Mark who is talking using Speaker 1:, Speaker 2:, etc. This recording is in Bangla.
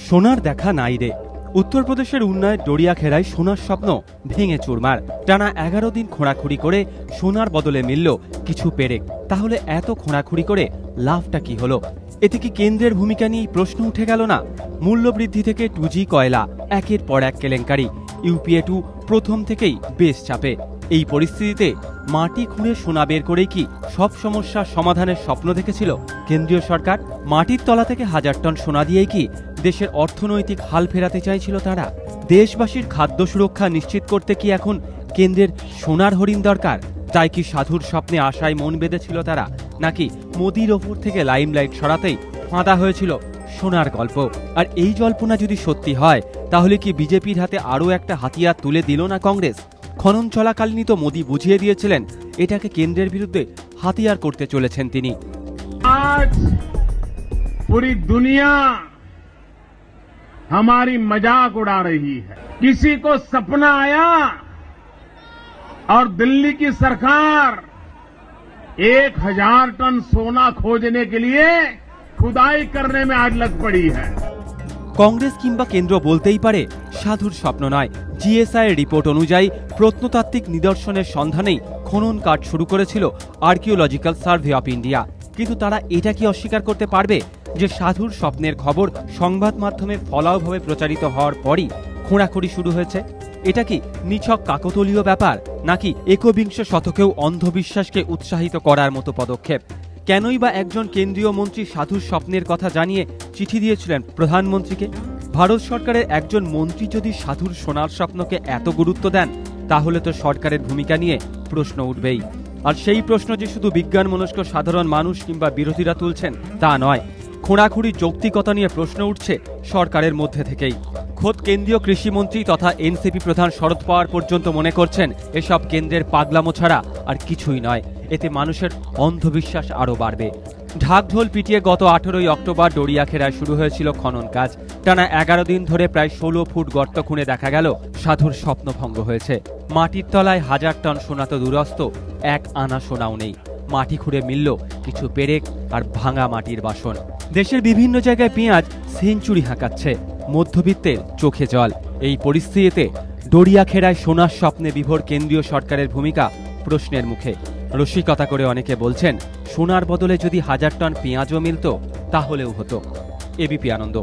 Speaker 1: সোনার দেখা নাই রে। উত্তরপ্রদেশের উন্নায় ডড়িয়াখেরায় সোনার স্বপ্ন ভেঙে চুরমার। টানা 11 দিন খোঁড়াখুড়ি করে সোনার বদলে মিলল কিছু পেরেক। তাহলে এত খোঁড়াখুড়ি করে লাভটা কি হলো? এতে কি কেন্দ্রের ভূমিকা নিয়ে প্রশ্ন উঠে গেল না? মূল্যবৃদ্ধি থেকে 2G কয়লা, একের পর এক কেলেঙ্কারি। ইউপিএ 2 প্রথম থেকেই বেশ চাপে। এই পরিস্থিতিতে মাটি খুঁড়ে সোনা বের করেই কি সব সমস্যার সমাধানের স্বপ্ন দেখেছিল কেন্দ্রীয় সরকার? মাটির তলা থেকে 1000 টন সোনা দিয়েই কি দেশের অর্থনৈতিক হাল ফেরাতে চাইছিল তারা? দেশবাসীর খাদ্য সুরক্ষা নিশ্চিত করতে কি এখন কেন্দ্রের সোনার হরিণ দরকার? তাই কি সাধুর স্বপ্নে আশায় মন বেঁধেছিল তারা? নাকি মোদির ওপর থেকে লাইমলাইট সরাতেই ফাঁদা হয়েছিল সোনার গল্প? আর এই জল্পনা যদি সত্যি হয়, তাহলে কি বিজেপির হাতে আরও একটা হাতিয়ার তুলে দিল না কংগ্রেস? খনন চলাকালীনই তো মোদি বুঝিয়ে দিয়েছিলেন এটাকে কেন্দ্রের বিরুদ্ধে হাতিয়ার করতে চলেছেন তিনি।
Speaker 2: आज पूरी दुनिया हमारी मजाक उड़ा रही है। किसी को सपना आया और दिल्ली की सरकार 1000 टन सोना खोजने के लिए खुदाई करने में आज लग पड़ी है।
Speaker 1: কংগ্রেস কিংবা কেন্দ্র বলতেই পারে সাধুর স্বপ্ন নয়। জিএসআই এর রিপোর্ট অনুযায়ী প্রত্নতাত্ত্বিক নিদর্শনের সন্ধানেই খনন কাজ শুরু করেছিল আর্কিওলজিক্যাল সার্ভে অফ ইন্ডিয়া। কিন্তু তারা এটা কি অস্বীকার করতে পারবে যে সাধুর স্বপ্নের খবর সংবাদ মাধ্যমে ফলাওভাবে প্রচারিত হওয়ার পরই খোঁড়াখুড়ি শুরু হয়েছে? এটা কি নিছক কাকতালীয় ব্যাপার, নাকি একবিংশ শতকেও অন্ধবিশ্বাসকে উৎসাহিত করার মতো পদক্ষেপ? কেনই বা একজন কেন্দ্রীয় মন্ত্রী সাধুর স্বপ্নের কথা জানিয়ে চিঠি দিয়েছিলেন প্রধানমন্ত্রীকে? ভারত সরকারের একজন মন্ত্রী যদি সাধুর সোনার স্বপ্নকে এত গুরুত্ব দেন, তাহলে তো সরকারের ভূমিকা নিয়ে প্রশ্ন উঠবেই। আর সেই প্রশ্ন যে শুধু বিজ্ঞানমনস্ক সাধারণ মানুষ কিংবা বিরোধীরা তুলছেন তা নয়, খোঁড়াখুড়ি যৌক্তিকতা নিয়ে প্রশ্ন উঠছে সরকারের মধ্যে থেকেই। খোদ কেন্দ্রীয় কৃষিমন্ত্রী তথা এনসিপি প্রধান শরদ পাওয়ার পর্যন্ত মনে করছেন এসব কেন্দ্রের পাগলামো ছাড়া আর কিছুই নয়। এতে মানুষের অন্ধবিশ্বাস আরও বাড়বে। ঢাকঢোল পিটিয়ে গত 18ই অক্টোবর ডড়িয়াখেরায় শুরু হয়েছিল খনন কাজ। টানা 11 দিন ধরে প্রায় 16 ফুট গর্ত খুঁড়ে দেখা গেল সাধুর স্বপ্নভঙ্গ হয়েছে। মাটির তলায় 1000 টন সোনা তো দূরস্থ, 1 আনা সোনাও নেই। মাটি খুঁড়ে মিলল কিছু পেরেক আর ভাঙা মাটির বাসন। দেশের বিভিন্ন জায়গায় পেঁয়াজ সেঞ্চুরি হাঁকাচ্ছে, মধ্যবিত্তের চোখে জল। এই পরিস্থিতিতে ডড়িয়াখেরায় সোনার স্বপ্নে বিভোর কেন্দ্রীয় সরকারের ভূমিকা প্রশ্নের মুখে। রসিকতা করে অনেকে বলছেন সোনার বদলে যদি 1000 টন পেঁয়াজও মিলত তাহলেও হতো। এবিপি আনন্দ।